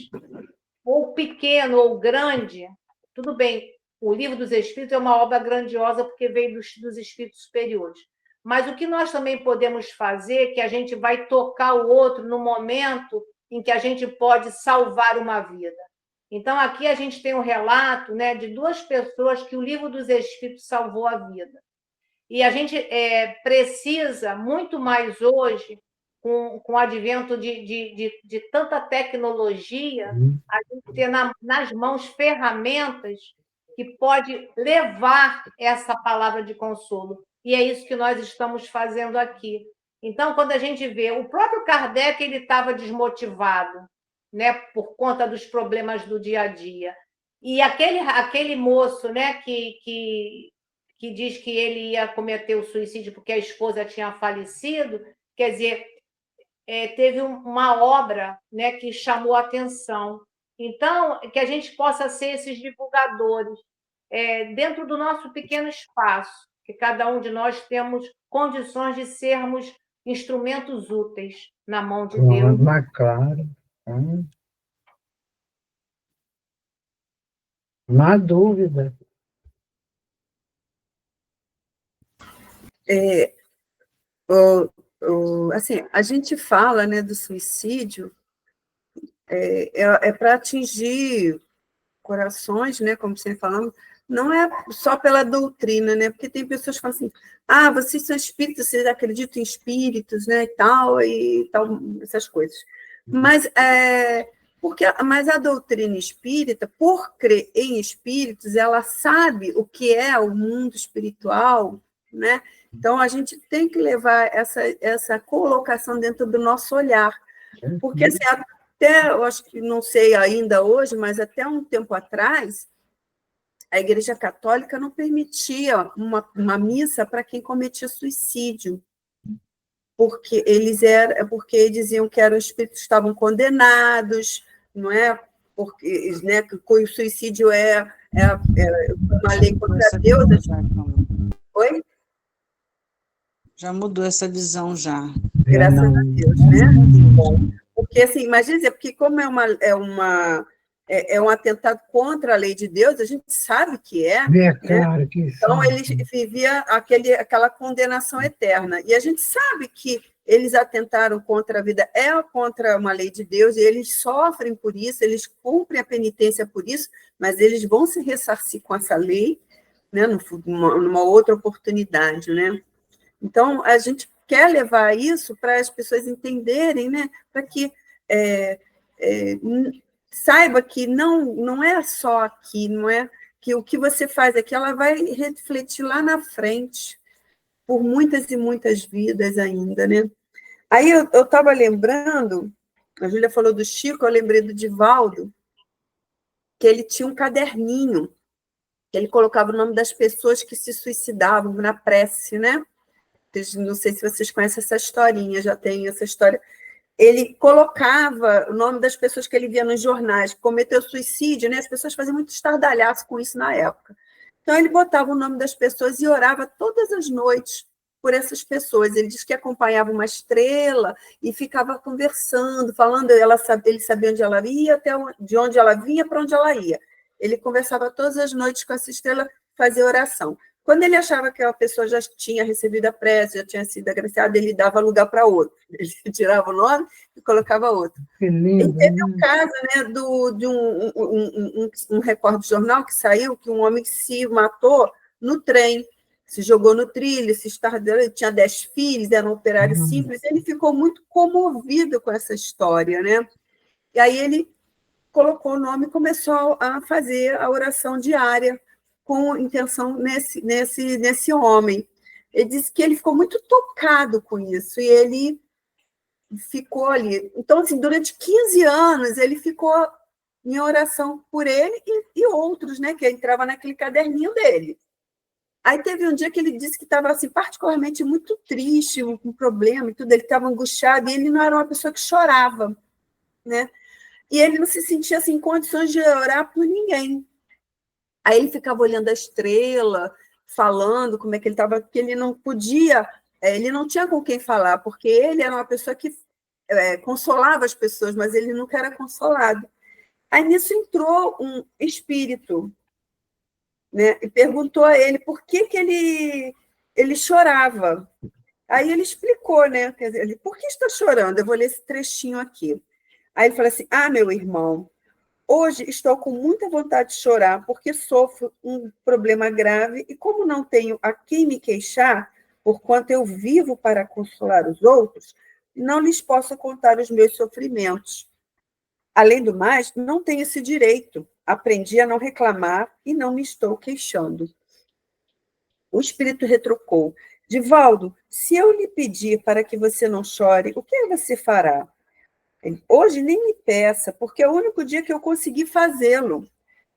ou pequeno ou grande. Tudo bem, o Livro dos Espíritos é uma obra grandiosa porque veio dos espíritos superiores. Mas o que nós também podemos fazer, que a gente vai tocar o outro no momento em que a gente pode salvar uma vida. Então, aqui a gente tem um relato, né, de duas pessoas que o Livro dos Espíritos salvou a vida. E a gente precisa, muito mais hoje, com o advento de tanta tecnologia, a gente ter nas mãos ferramentas que pode levar essa palavra de consolo. E é isso que nós estamos fazendo aqui. Então, quando a gente vê, o próprio Kardec ele estava desmotivado, né, por conta dos problemas do dia a dia. E aquele moço, né, que diz que ele ia cometer o suicídio porque a esposa tinha falecido, quer dizer, teve uma obra, né, que chamou a atenção. Então, que a gente possa ser esses divulgadores dentro do nosso pequeno espaço, que cada um de nós temos condições de sermos instrumentos úteis na mão de Deus. Mas claro. Não há dúvida. Assim, a gente fala, né, do suicídio para atingir corações, né, como sempre falamos, não é só pela doutrina, né, porque tem pessoas que falam assim, vocês são espíritas, vocês acreditam em espíritos, né, e tal, essas coisas. Mas a doutrina espírita, por crer em espíritos, ela sabe o que é o mundo espiritual, né? Então, a gente tem que levar essa colocação dentro do nosso olhar. Porque, assim, até, eu acho que não sei ainda hoje, mas até um tempo atrás, a Igreja Católica não permitia uma missa para quem cometia suicídio, porque porque diziam que os espíritos estavam condenados, não é? Porque, né, que o suicídio é uma lei contra Deus. Oi? Já mudou essa visão, já. Graças a Deus, né? Porque, assim, imagina, porque como é um atentado contra a lei de Deus, a gente sabe que claro que então, eles viviam aquela condenação eterna. E a gente sabe que eles atentaram contra a vida, contra uma lei de Deus, e eles sofrem por isso, eles cumprem a penitência por isso, mas eles vão se ressarcir com essa lei, né, numa outra oportunidade, né? Então, a gente quer levar isso para as pessoas entenderem, né, para que saiba que não é só aqui, não é que o que você faz aqui, ela vai refletir lá na frente, por muitas e muitas vidas ainda, né? Aí eu estava lembrando, a Júlia falou do Chico, eu lembrei do Divaldo, que ele tinha um caderninho, que ele colocava o nome das pessoas que se suicidavam na prece, né? Não sei se vocês conhecem essa historinha, já tem essa história. Ele colocava o nome das pessoas que ele via nos jornais, que cometeu suicídio, né? As pessoas faziam muito estardalhaço com isso na época. Então, ele botava o nome das pessoas e orava todas as noites por essas pessoas. Ele diz que acompanhava uma estrela e ficava conversando, falando, ele sabia onde ela ia, de onde ela vinha, para onde ela ia. Ele conversava todas as noites com essa estrela, fazia oração. Quando ele achava que a pessoa já tinha recebido a prece, já tinha sido agraciada, ele dava lugar para outro. Ele tirava o nome e colocava outro. Que lindo. E teve um caso, né, de um recorde de jornal que saiu, que um homem se matou no trem, se jogou no trilho, se estardeu, ele tinha 10 filhos, era um operário simples, ele ficou muito comovido com essa história, né? E aí ele colocou o nome e começou a fazer a oração diária, com intenção nesse homem. Ele disse que ele ficou muito tocado com isso, e ele ficou ali. Então, assim, durante 15 anos, ele ficou em oração por ele e outros, né, que entravam naquele caderninho dele. Aí teve um dia que ele disse que estava assim, particularmente muito triste, com problema e tudo, ele estava angustiado, e ele não era uma pessoa que chorava, né? E ele não se sentia assim, em condições de orar por ninguém. Aí ele ficava olhando a estrela, falando como é que ele estava, porque ele não podia, ele não tinha com quem falar, porque ele era uma pessoa que consolava as pessoas, mas ele nunca era consolado. Aí nisso entrou um espírito, né, e perguntou a ele por que ele chorava. Aí ele explicou, né? Quer dizer, por que está chorando? Eu vou ler esse trechinho aqui. Aí ele falou assim: meu irmão, hoje estou com muita vontade de chorar porque sofro um problema grave e como não tenho a quem me queixar, porquanto eu vivo para consolar os outros, não lhes posso contar os meus sofrimentos. Além do mais, não tenho esse direito. Aprendi a não reclamar e não me estou queixando. O espírito retrucou: Divaldo, se eu lhe pedir para que você não chore, o que você fará? Hoje nem me peça, porque é o único dia que eu consegui fazê-lo.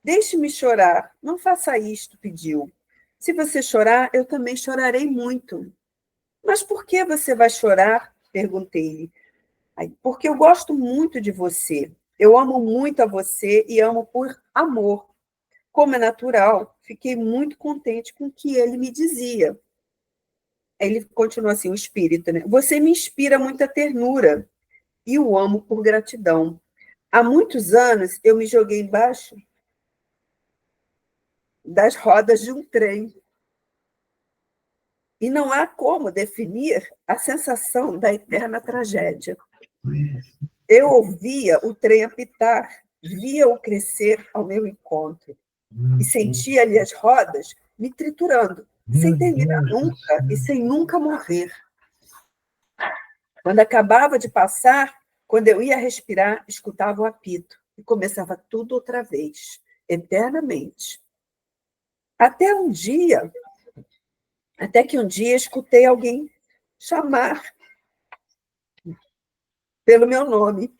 Deixe-me chorar, não faça isto, pediu. Se você chorar, eu também chorarei muito. Mas por que você vai chorar? Perguntei-lhe. Porque eu gosto muito de você. Eu amo muito a você e amo por amor. Como é natural, fiquei muito contente com o que ele me dizia. Ele continua assim, o espírito, né? Você me inspira muita ternura e o amo por gratidão. Há muitos anos eu me joguei embaixo das rodas de um trem. E não há como definir a sensação da eterna tragédia. Eu ouvia o trem apitar, via-o crescer ao meu encontro e sentia-lhe as rodas me triturando, sem terminar nunca e sem nunca morrer. Quando acabava de passar, quando eu ia respirar, escutava o apito e começava tudo outra vez, eternamente. Até que um dia escutei alguém chamar pelo meu nome,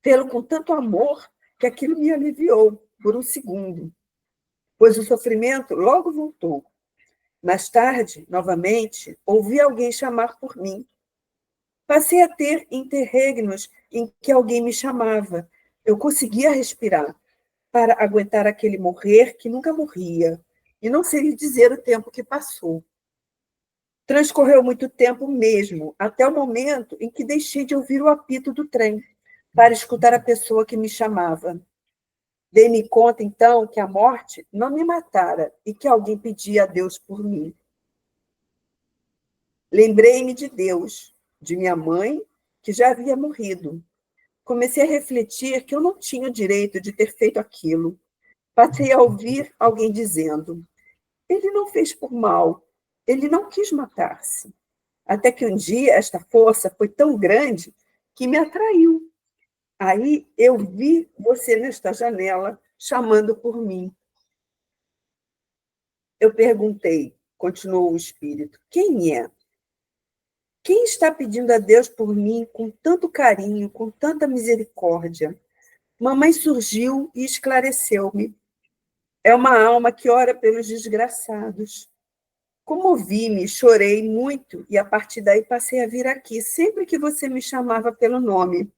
pelo com tanto amor que aquilo me aliviou por um segundo, pois o sofrimento logo voltou. Mais tarde, novamente, ouvi alguém chamar por mim. Passei a ter interregnos em que alguém me chamava. Eu conseguia respirar para aguentar aquele morrer que nunca morria, e não sei lhe dizer o tempo que passou. Transcorreu muito tempo mesmo, até o momento em que deixei de ouvir o apito do trem para escutar a pessoa que me chamava. Dei-me conta, então, que a morte não me matara e que alguém pedia a Deus por mim. Lembrei-me de Deus, de minha mãe, que já havia morrido. Comecei a refletir que eu não tinha o direito de ter feito aquilo. Passei a ouvir alguém dizendo: ele não fez por mal, ele não quis matar-se. Até que um dia esta força foi tão grande que me atraiu. Aí eu vi você nesta janela, chamando por mim. Eu perguntei, continuou o espírito, quem é? Quem está pedindo a Deus por mim com tanto carinho, com tanta misericórdia? Mamãe surgiu e esclareceu-me. É uma alma que ora pelos desgraçados. Comovi-me, chorei muito e a partir daí passei a vir aqui, sempre que você me chamava pelo nome.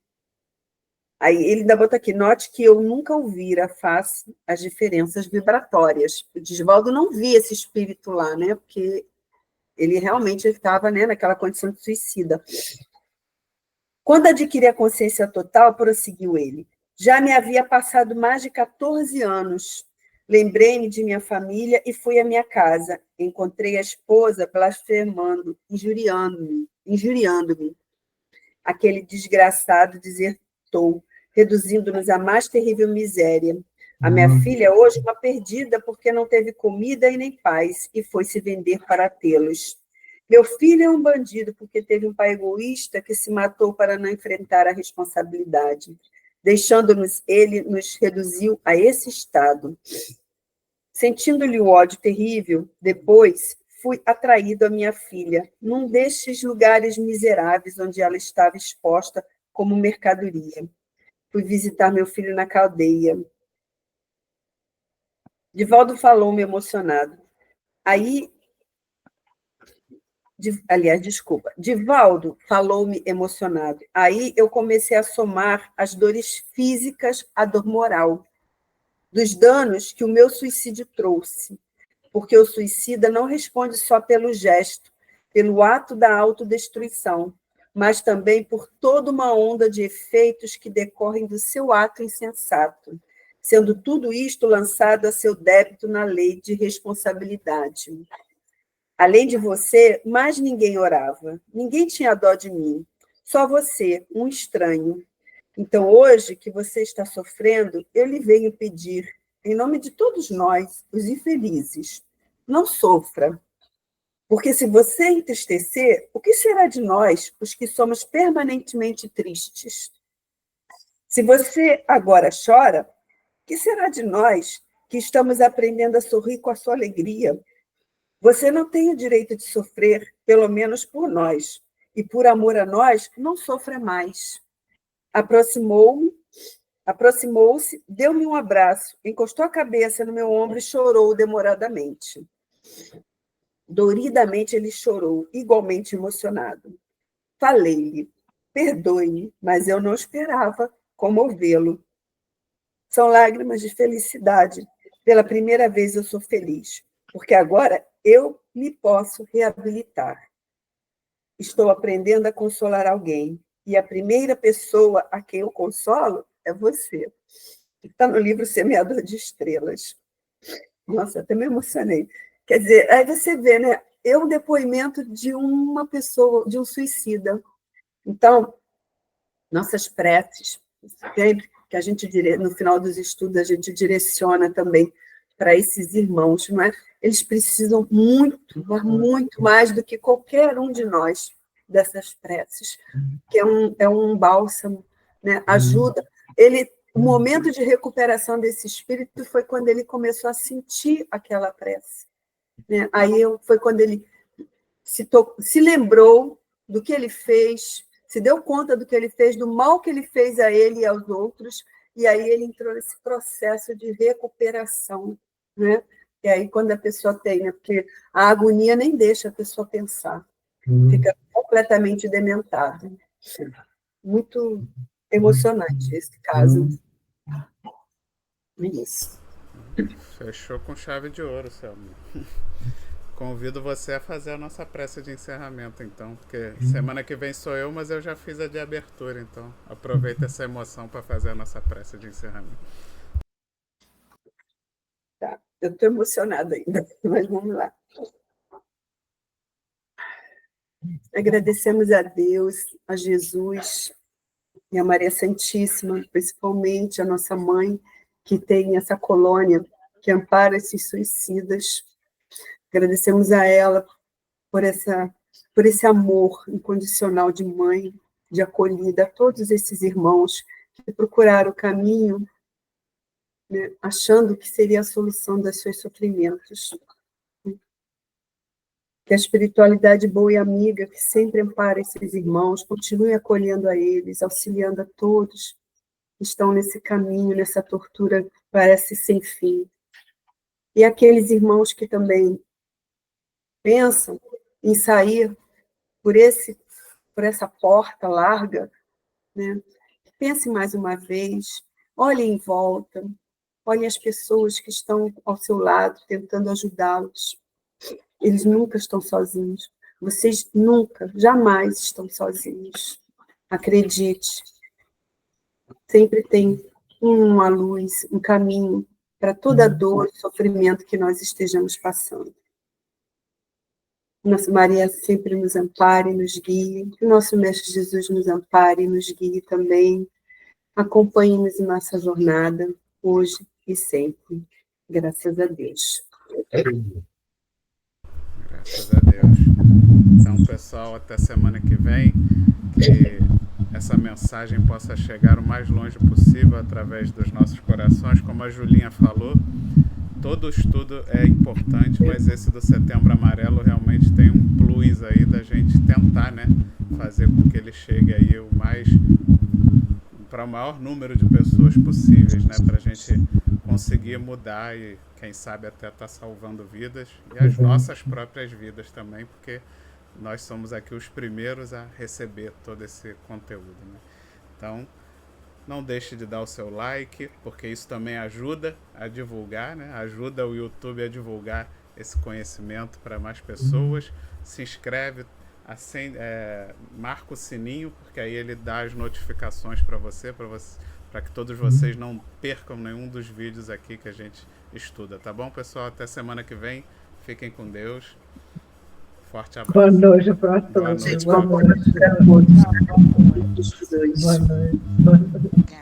Aí ele ainda bota aqui, note que eu nunca ouvira face as diferenças vibratórias. O Divaldo não via esse espírito lá, né? Porque ele realmente estava, né, naquela condição de suicida. Quando adquiri a consciência total, prosseguiu ele, já me havia passado mais de 14 anos. Lembrei-me de minha família e fui à minha casa. Encontrei a esposa blasfemando, injuriando-me. Aquele desgraçado desertou, reduzindo-nos à mais terrível miséria. A minha filha é hoje uma perdida porque não teve comida e nem paz e foi se vender para tê-los. Meu filho é um bandido porque teve um pai egoísta que se matou para não enfrentar a responsabilidade. Deixando-nos, ele nos reduziu a esse estado. Sentindo-lhe o ódio terrível, depois fui atraído à minha filha, num destes lugares miseráveis onde ela estava exposta como mercadoria. Fui visitar meu filho na cadeia. Divaldo falou-me emocionado. Divaldo falou-me emocionado. Aí eu comecei a somar as dores físicas à dor moral, dos danos que o meu suicídio trouxe. Porque o suicida não responde só pelo gesto, pelo ato da autodestruição, mas também por toda uma onda de efeitos que decorrem do seu ato insensato, sendo tudo isto lançado a seu débito na lei de responsabilidade. Além de você, mais ninguém orava, ninguém tinha dó de mim, só você, um estranho. Então, hoje que você está sofrendo, eu lhe venho pedir, em nome de todos nós, os infelizes, não sofra, porque se você entristecer, o que será de nós, os que somos permanentemente tristes? Se você agora chora, o que será de nós, que estamos aprendendo a sorrir com a sua alegria? Você não tem o direito de sofrer, pelo menos por nós, e por amor a nós, não sofra mais. Aproximou-se, deu-me um abraço, encostou a cabeça no meu ombro e chorou demoradamente. Doridamente ele chorou, igualmente emocionado. Falei-lhe, perdoe-me, mas eu não esperava comovê-lo. São lágrimas de felicidade. Pela primeira vez eu sou feliz, porque agora eu me posso reabilitar. Estou aprendendo a consolar alguém, e a primeira pessoa a quem eu consolo é você. Está no livro Semeador de Estrelas. Nossa, até me emocionei. Quer dizer, aí você vê, né? É um depoimento de uma pessoa, de um suicida. Então, nossas preces, sempre que a gente, no final dos estudos, a gente direciona também para esses irmãos, não é? Eles precisam muito, mas muito mais do que qualquer um de nós dessas preces, que é um bálsamo, né? Ajuda. O momento de recuperação desse espírito foi quando ele começou a sentir aquela prece, né? Aí foi quando ele se lembrou do que ele fez, se deu conta do que ele fez, do mal que ele fez a ele e aos outros, e aí ele entrou nesse processo de recuperação, né? E aí quando a pessoa tem, né? Porque a agonia nem deixa a pessoa pensar, fica completamente dementada. Muito emocionante esse caso. É isso. Fechou com chave de ouro, Selma. Convido você a fazer a nossa prece de encerramento, então, porque semana que vem sou eu, mas eu já fiz a de abertura, então aproveita essa emoção para fazer a nossa prece de encerramento. Tá, eu estou emocionada ainda, mas vamos lá. Agradecemos a Deus, a Jesus e a Maria Santíssima, principalmente a nossa mãe, que tem essa colônia que ampara esses suicidas. Agradecemos a ela por esse amor incondicional de mãe, de acolhida a todos esses irmãos que procuraram o caminho né, achando que seria a solução dos seus sofrimentos. Que a espiritualidade boa e amiga, que sempre ampara esses irmãos, continue acolhendo a eles, auxiliando a todos que estão nesse caminho, nessa tortura que parece sem fim. E aqueles irmãos que também pensam em sair por essa porta larga, né? Pense mais uma vez, olhe em volta, olhe as pessoas que estão ao seu lado, tentando ajudá-los. Eles nunca estão sozinhos. Vocês nunca, jamais estão sozinhos. Acredite. Sempre tem uma luz, um caminho para toda a dor e sofrimento que nós estejamos passando. Nossa Maria sempre nos ampare e nos guie. Que o nosso Mestre Jesus nos ampare e nos guie também. Acompanhe-nos em nossa jornada, hoje e sempre. Graças a Deus. Graças a Deus. Então, pessoal, até semana que vem, que essa mensagem possa chegar o mais longe possível através dos nossos corações. Como a Julinha falou, todo estudo é importante, mas esse do Setembro Amarelo realmente tem um plus aí da gente tentar, né, fazer com que ele chegue aí para o maior número de pessoas possíveis, né, para a gente conseguir mudar e, quem sabe, até estar salvando vidas e as nossas próprias vidas também, porque nós somos aqui os primeiros a receber todo esse conteúdo, né? Então, não deixe de dar o seu like, porque isso também ajuda a divulgar, né? Ajuda o YouTube a divulgar esse conhecimento para mais pessoas. Se inscreve, marca o sininho, porque aí ele dá as notificações para que todos vocês não percam nenhum dos vídeos aqui que a gente estuda, tá bom, pessoal? Até semana que vem. Fiquem com Deus. Forte abraço. Boa noite para todos. Boa noite para todos. Boa noite.